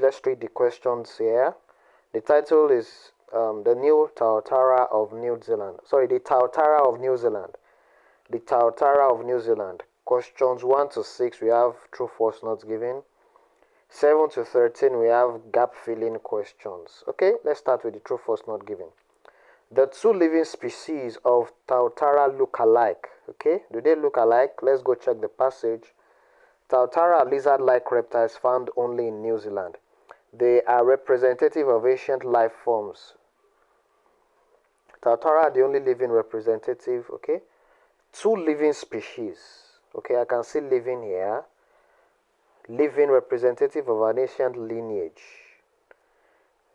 Let's read the questions here. The title is The New Tautara of New Zealand. Sorry, the Tautara of New Zealand. The Tautara of New Zealand. Questions 1 to 6, we have true, false, not given. 7 to 13, we have gap filling questions. Okay, let's start with the true, false, not given. The two living species of Tautara look alike. Okay, do they look alike? Let's go check the passage. Tautara are lizard-like reptiles found only in New Zealand. They are representative of ancient life forms. Tautara are the only living representative, okay? Two living species. Okay, I can see living here. Living representative of an ancient lineage.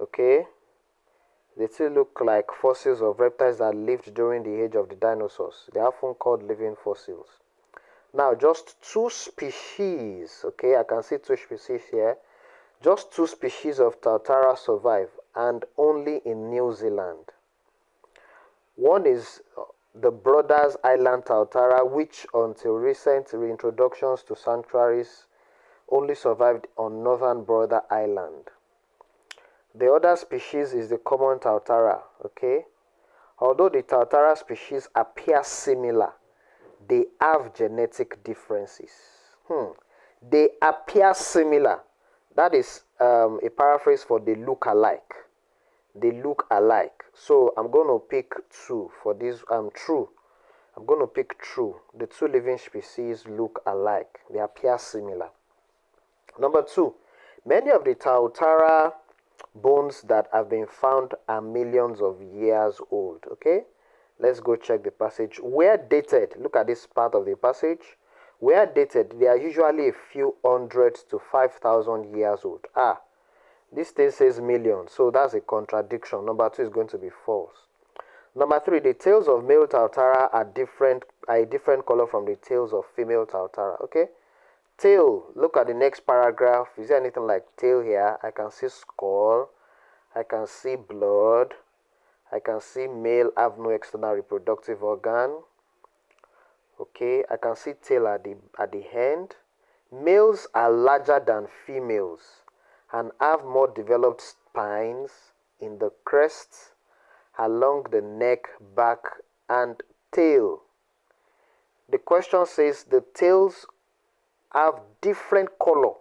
Okay? They still look like fossils of reptiles that lived during the age of the dinosaurs. They are often called living fossils. Now, just two species, okay? I can see two species here. Just two species of Tautara survive, and only in New Zealand. One is the Brothers Island Tautara, which until recent reintroductions to sanctuaries only survived on northern Brother Island. The other species is the common Tautara, okay? Although the Tautara species appear similar, they have genetic differences. They appear similar. That is a paraphrase for they look alike. They look alike. So I'm going to pick true for this. True. I'm going to pick true. The two living species look alike. They appear similar. Number 2. Many of the Tautara bones that have been found are millions of years old. Okay? Let's go check the passage. Where dated, look at this part of the passage. Where dated, they are usually a few hundred to 5,000 years old. This thing says million, so that's a contradiction. Number 2 is going to be false. Number 3, the tails of male Tautara are a different color from the tails of female Tautara. Okay? Tail, look at the next paragraph. Is there anything like tail here? I can see skull. I can see blood. I can see male have no external reproductive organ. Okay, I can see tail at the end. Males are larger than females and have more developed spines in the crest, along the neck, back, and tail. The question says the tails have different color.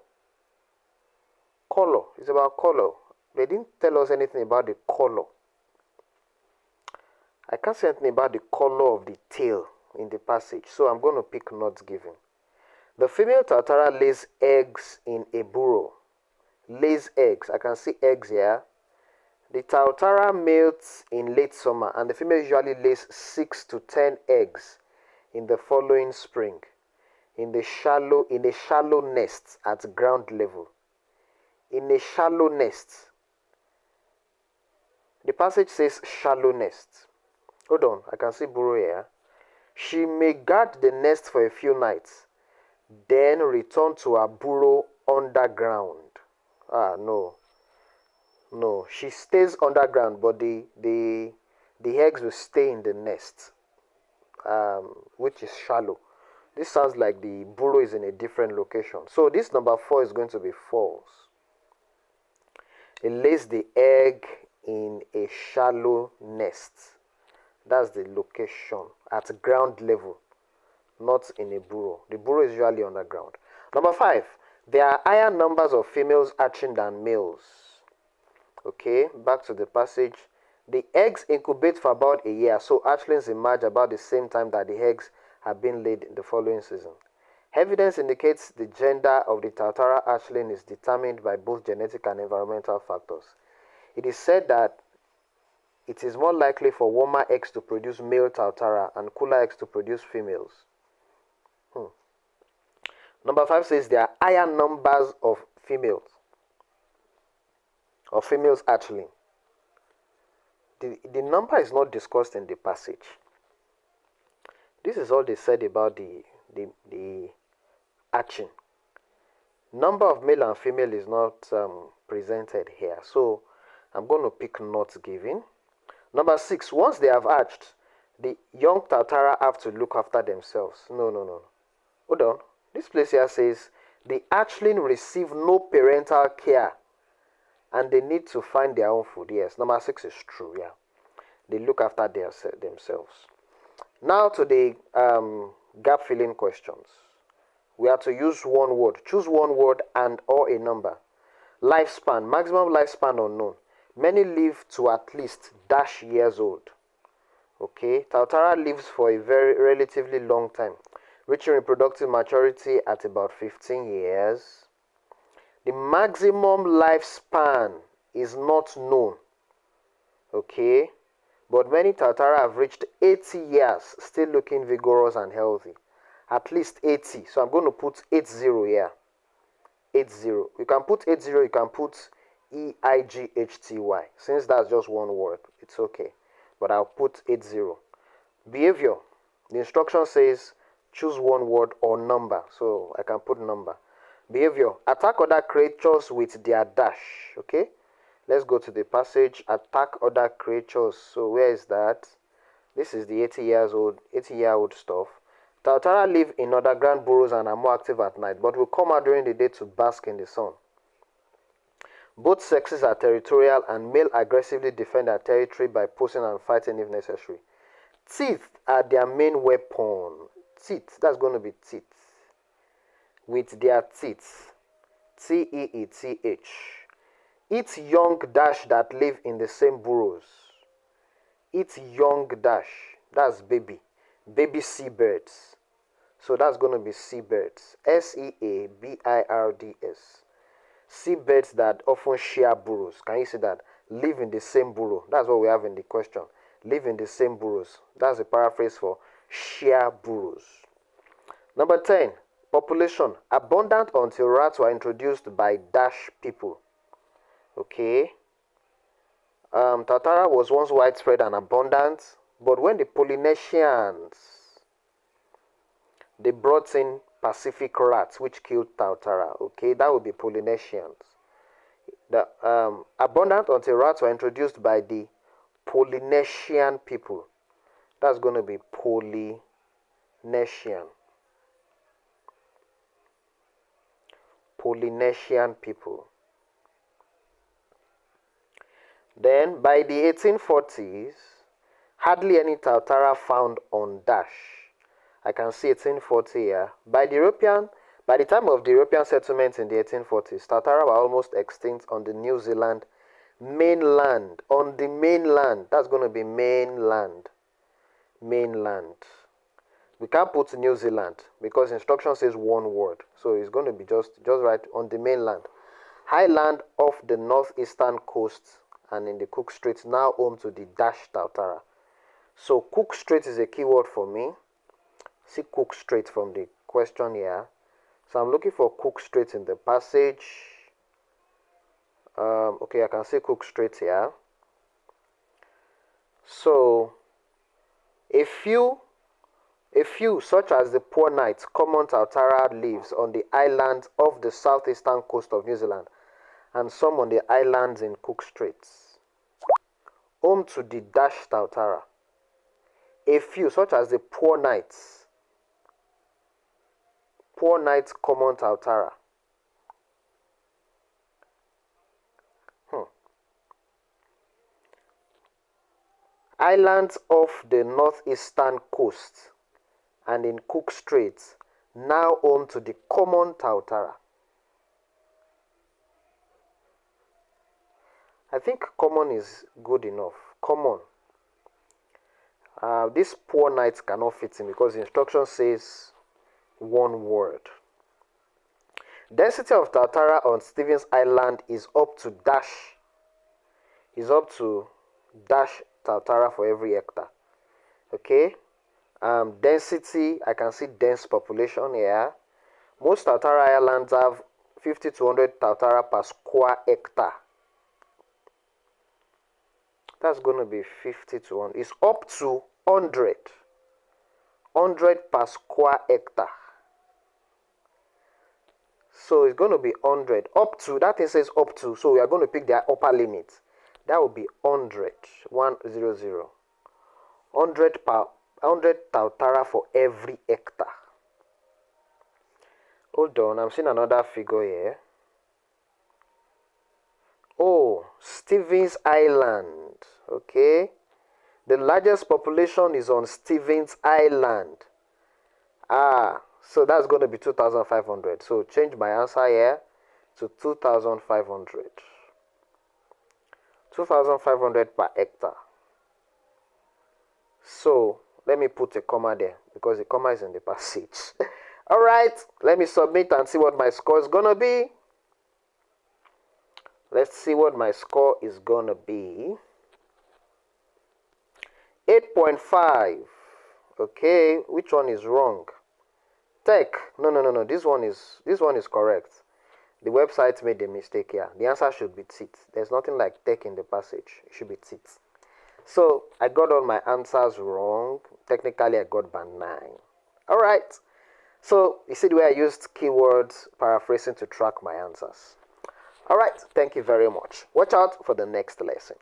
Color is about color. They didn't tell us anything about the color. I can't say anything about the color of the tail in the passage, so I'm going to pick not given. The female Tautara lays eggs in a burrow. Lays eggs. I can see eggs here. The Tautara mates in late summer, and the female usually lays 6 to 10 eggs in the following spring in a shallow nest at ground level. In a shallow nest. The passage says shallow nest. Hold on, I can see burrow here. She may guard the nest for a few nights, then return to her burrow underground. No. She stays underground, but the eggs will stay in the nest, which is shallow. This sounds like the burrow is in a different location. So this number 4 is going to be false. It lays the egg in a shallow nest. That's the location at ground level, not in a burrow. The burrow is usually underground. Number 5, there are higher numbers of females hatching than males. Okay, back to the passage. The eggs incubate for about a year, so hatchlings emerge about the same time that the eggs have been laid in the following season. Evidence indicates the gender of the Tautara hatchling is determined by both genetic and environmental factors. It is said that it is more likely for warmer eggs to produce male Tautara and cooler eggs to produce females. Number 5 says there are higher numbers of females hatchling. The number is not discussed in the passage. This is all they said about the hatching. Number of male and female is not presented here, so I'm going to pick not given. Number 6, once they have hatched, the young Tautara have to look after themselves. No. Hold on. This place here says the hatchling receive no parental care and they need to find their own food. Yes, number 6 is true. Yeah, they look after themselves. Now to the gap filling questions. We are to use one word. Choose one word and or a number. Lifespan, maximum lifespan unknown. Many live to at least dash years old. Okay, Tautara lives for a very relatively long time, reaching reproductive maturity at about 15 years. The maximum lifespan is not known. Okay, but many Tautara have reached 80 years, still looking vigorous and healthy. At least 80. So I'm going to put 80 here. 80. You can put 80, you can put EIGHTY. Since that's just one word, it's okay. But I'll put 80. Behavior. The instruction says choose one word or number. So I can put number. Behavior. Attack other creatures with their dash. Okay? Let's go to the passage. Attack other creatures. So where is that? This is the 80-year-old stuff. Tautara live in underground burrows and are more active at night, but will come out during the day to bask in the sun. Both sexes are territorial, and male aggressively defend their territory by posing and fighting if necessary. Teeth are their main weapon. Teeth, that's going to be teeth. With their teeth. Teeth. Eat young dash that live in the same burrows. Eat young dash, that's baby. Baby seabirds. So that's going to be seabirds. Seabirds. Seabirds that often share burrows. Can you see that? Live in the same burrow. That's what we have in the question. Live in the same burrows. That's a paraphrase for share burrows. Number 10. Population. Abundant until rats were introduced by dash people. Okay. Tautara was once widespread and abundant, but when the Polynesians, they brought in Pacific rats, which killed Tautara. Okay, that would be Polynesians. The abundant until rats were introduced by the Polynesian people. That's going to be Polynesian. Polynesian people. Then, by the 1840s, hardly any Tautara found on dash. I can see 1840 here. By the time of the European settlements in the 1840s, Tautara were almost extinct on the New Zealand mainland. On the mainland, that's going to be mainland. Mainland. We can't put New Zealand because instruction says one word, so it's going to be just right on the mainland. Highland off the northeastern coast and in the Cook Strait, now home to the dash Tautara. So Cook Strait is a keyword for me. See Cook Strait from the question here. So I'm looking for Cook Strait in the passage. Okay, I can see Cook Strait here. So a few, such as the poor knight, common Tautara lives on the islands off the southeastern coast of New Zealand, and some on the islands in Cook Straits. Home to the dash Tautara. A few, such as the poor knights, common Tautara. Islands off the northeastern coast and in Cook Straits, now home to the common Tautara. I think common is good enough. Common. This poor knight cannot fit in because the instruction says one word. Density of Tautara on Stevens Island is up to dash Tautara for every hectare. Okay. Density, I can see dense population here. Most Tautara islands have 50 to 100 Tautara per square hectare. That's going to be 50 to 100. It's up to 100. 100 per square hectare. So it's going to be 100. Up to, that thing says up to. So we are going to pick their upper limit. That will be 100. 100. 100 Tautara for every hectare. Hold on, I'm seeing another figure here. Oh, Stevens Island. Okay. The largest population is on Stevens Island. So that's going to be 2,500. So change my answer here to 2,500. 2,500 per hectare. So let me put a comma there because the comma is in the passage. All right, let me submit and see what my score is going to be. Let's see what my score is going to be. 8.5. Okay, which one is wrong? Tech. No. This one is correct. The website made a mistake here. The answer should be TIT. There's nothing like tech in the passage. It should be TIT. So I got all my answers wrong. Technically, I got band 9. All right. So you see the way I used keywords paraphrasing to track my answers. All right. Thank you very much. Watch out for the next lesson.